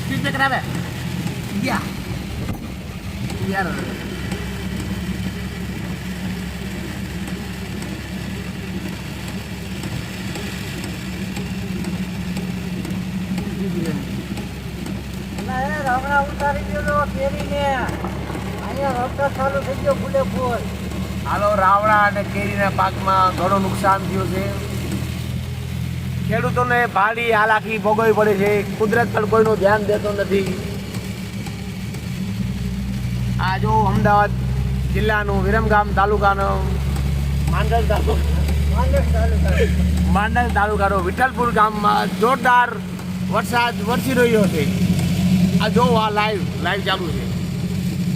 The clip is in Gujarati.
સ્પીડ બ્રેકર આવે યાર રાવણા ઉતારી ગયો કેરીને અહીંયા રસ્તા ચાલુ થઈ ગયો ફૂલે ફૂલ. હાલો, રાવણા અને કેરીના પાકમાં ઘણું નુકસાન થયું છે. ખેડૂતોને ભારી હાલાકી ભોગવવી પડે છે. કુદરત પર કોઈનું ધ્યાન દેતો નથી. આ જો અમદાવાદ જિલ્લાનું વિરમગામ તાલુકાનો માંડલ તાલુકાનો વિઠ્ઠલપુર ગામમાં જોરદાર વરસાદ વરસી રહ્યો છે. આ જો આ લાઈવ ચાલુ છે.